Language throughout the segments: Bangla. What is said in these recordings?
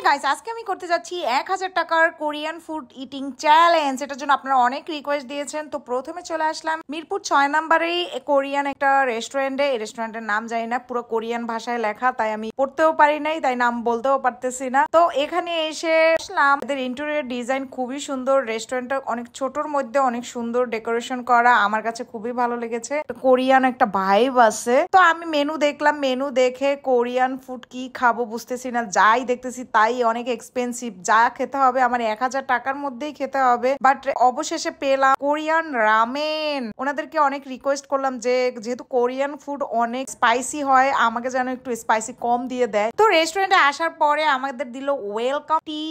গাইস, আজকে আমি করতে যাচ্ছি 1000 টাকার কোরিয়ান ফুড ইটিং চ্যালেঞ্জ। এটার জন্য আপনারা অনেক রিকোয়েস্ট দিয়েছেন। তো প্রথমে চলে আসলাম মিরপুর 6 নম্বরে কোরিয়ান একটা রেস্টুরেন্টে। এই রেস্টুরেন্টের নাম জানি না, পুরো কোরিয়ান ভাষায় লেখা, তাই আমি পড়তেও পারি নাই, তাই নাম বলতেও পারতেছি না। তো এখানে এসে আসলাম, এদের ইন্টেরিয়র ডিজাইন খুবই সুন্দর। রেস্টুরেন্টটা অনেক ছোটর মধ্যে অনেক সুন্দর ডেকোরেশন করা, আমার কাছে খুবই ভালো লেগেছে। কোরিয়ান একটা ভাইব আছে। তো আমি মেনু দেখলাম, মেনু দেখে কোরিয়ান ফুড কি খাবো বুঝতেছি না, যাই দেখতেছি তাই অনেক এক্সপেন্সিভ। যা খেতে হবে আমার 1000 টাকার মধ্যেই খেতে হবে। বাট অবশেষে পেলাম কোরিয়ান রামেন। ওনাদেরকে অনেক রিকোয়েস্ট করলাম যে যেহেতু কোরিয়ান ফুড অনেক স্পাইসি হয়, আমাকে যেন একটু স্পাইসি কম দিয়ে দেয়। তো রেস্টুরেন্টে আসার পরে আমাদের দিল ওয়েলকাম টি।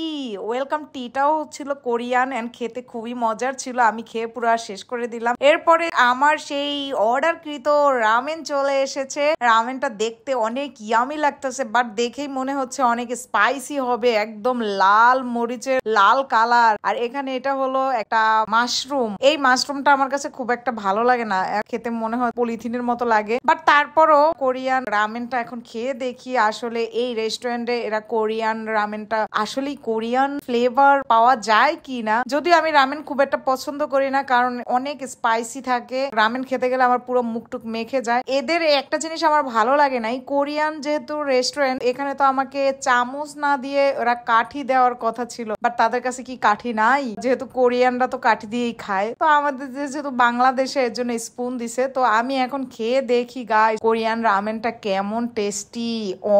ওয়েলকাম টিটাও ছিল কোরিয়ান এন্ড খেতে খুবই মজার ছিল। আমি খেয়ে পুরো শেষ করে দিলাম। এরপরে আমার সেই অর্ডারকৃত রামেন চলে এসেছে। রামেনটা দেখতে অনেক ইয়ামি লাগতেছে, বাট দেখেই মনে হচ্ছে অনেক স্পাইসি হবে, একদম লাল মরিচের লাল কালার। আর এখানে এটা হলো একটা মাশরুম। এই মাশরুমটা আমার কাছে খুব একটা ভালো লাগে না, খেতে মনে হয় পলিথিনের মতো লাগে। বাট তারপরও কোরিয়ান রামেনটা এখন খেয়ে দেখি আসলে এই রেস্টুরেন্টে এরা কোরিয়ান রামেনটা আসলেই কোরিয়ান ফ্লেভার পাওয়া যায় কি না। যদিও আমি রামেন খুব একটা পছন্দ করি না, কারণ অনেক স্পাইসি থাকে। রামেন খেতে গেলে আমার পুরো মুখটুক মেখে যায়। এদের একটা জিনিস আমার ভালো লাগে না, কোরিয়ান যেহেতু রেস্টুরেন্ট, এখানে তো আমাকে চামচ না দিয়ে ওরা কাঠি দেওয়ার কথা ছিল, বাট তাদের কাছে কি কাঠি নাই? যেহেতু কোরিয়ানরা তো কাঠি দিয়েই খায়, তো আমাদের যেহেতু বাংলাদেশে এর জন্য স্পুন দিছে। তো আমি এখন খেয়ে দেখি গাইস কোরিয়ান রামেনটা কেমন টেস্টি।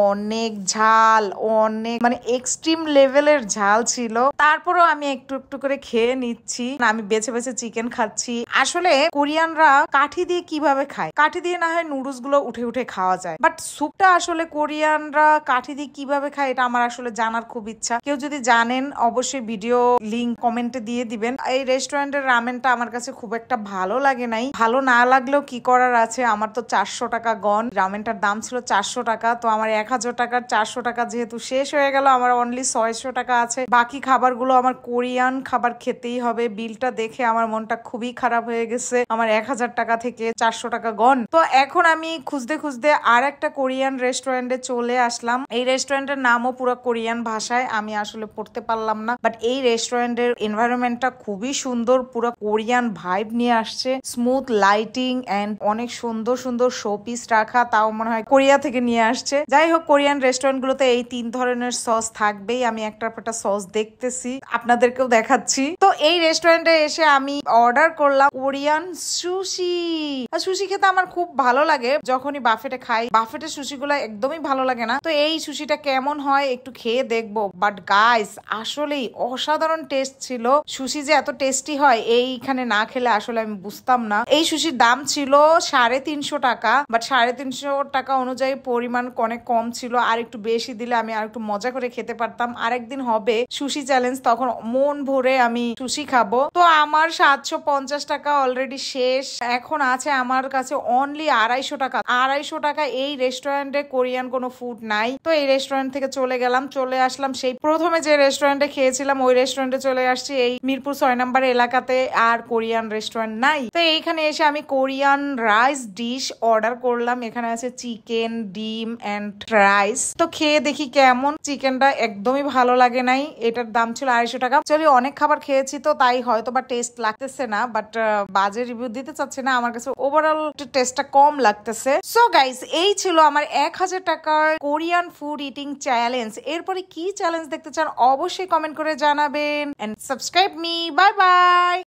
অনেক ঝাল, অনেক মানে এক্সট্রিম লেভেলের ঝাল ছিল। তারপরও আমি একটু একটু করে খেয়ে নিচ্ছি। আমি বেছে বেছে চিকেন খাচ্ছি। আসলে কোরিয়ানরা কাঠি দিয়ে কিভাবে খায়? কাঠি দিয়ে না হয় নুডলস গুলো উঠে উঠে খাওয়া যায়, বাট স্যুপটা আসলে কোরিয়ানরা কাঠি দিয়ে কিভাবে খায় এটা আমার আসলে জানার খুব ইচ্ছা। কেউ যদি জানেন অবশ্যই ভিডিও লিংক কমেন্টে দিয়ে দিবেন। এই রেস্টুরেন্টের রামেনটা আমার কাছে খুব একটা ভালো লাগে নাই। ভালো না লাগলেও কি করার আছে, আমার তো 400 টাকা গন। রামেনটার দাম ছিল 400 টাকা। তো আমার 1000 টাকার 400 টাকা যেহেতু শেষ হয়ে গেল, আমার অনলি 600 টাকা আছে। বাকি খাবারগুলো আমার কোরিয়ান খাবার খেতেই হবে। বিলটা দেখে আমার মনটা খুবই খারাপ হয়ে গেছে। আমার 1000 টাকা থেকে 400 টাকা গন। তো এখন আমি খুঁজতে খুঁজতে আর একটা কোরিয়ান রেস্টুরেন্টে চলে আসলাম। এই রেস্টুরেন্টের নামও পুরো কোরিয়ান ভাষায়, আমি আসলে পড়তে পারলাম না। বাট এই রেস্টুরেন্টের এনভায়রনমেন্টটা খুবই সুন্দর, পুরো কোরিয়ান ভাইব নিয়ে আসছে। স্মুথ লাইটিং এন্ড অনেক সুন্দর সুন্দর শোপিস রাখা, তাও মনে হয় কোরিয়া থেকে নিয়ে আসছে। যাই হোক, কোরিয়ান রেস্টুরেন্ট গুলোতে এই 3 ধরনের সস থাকবেই। আমি একটা সস দেখতেছি, আপনাদেরকেও দেখাচ্ছি। তো এই রেস্টুরেন্টে এসে আমি অর্ডার করলাম কোরিয়ান সুশি। সুশি খেতে আমার খুব ভালো লাগে। যখনই বাফেটে খাই, বাফেটের সুশি গুলা একদমই ভালো লাগে না। তো এই সুশিটা কেমন হয় একটু খেয়ে দেখবো। বাট গাইস আসলেই অসাধারণ টেস্ট ছিল। সুশি যে এত টেস্টি হয় এইখানে না খেলে আসলে আমি বুঝতাম না। এই সুশির দাম ছিল 350 টাকা, বাট 350 টাকা অনুযায়ী পরিমাণ অনেক কম ছিল। আর একটু বেশি দিলে আমি আর একটু মজা করে খেতে পারতাম। আরেকদিন হবে সুশি চ্যালেঞ্জ, তখন মন ভরে আমি সুশি খাবো। তো আমার 750 টাকা অলরেডি শেষ। এখন আছে আমার কাছে অনলি 250 টাকা। 250 টাকা এই রেস্টুরেন্টে কোরিয়ান কোনো ফুড নাই। তো এই রেস্টুরেন্ট থেকে চলে আসলাম সেই প্রথমে যে রেস্টুরেন্টে খেয়েছিলাম ওই রেস্টুরেন্টে চলে আসছি। এই মিরপুর 6 নম্বর এলাকাতে আর কোরিয়ান রেস্টুরেন্ট নাই। তো এইখানে এসে আমি কোরিয়ান রাইস ডিশ অর্ডার করলাম। এখানে আছে চিকেন, ডিম এন্ড রাইস। তো খেয়ে দেখি কেমন। চিকেনটা একদমই ভালো লাগে নাই। এটার দাম ছিল 250 টাকা। চলি অনেক খাবার খেয়েছি তো তাই হয়তো বা টেস্ট লাগতেছে না, বাট বাজে রিভিউ দিতে চাচ্ছি না। আমার কাছে ওভারঅল টেস্টটা কম লাগতেছে। সো গাইস, এই ছিল আমার 1000 টাকার কোরিয়ান ফুড ইটিং চ্যালেঞ্জ। এরপরে কি চ্যালেঞ্জ দেখতে চান অবশ্যই কমেন্ট করে জানাবেন and subscribe me. Bye by.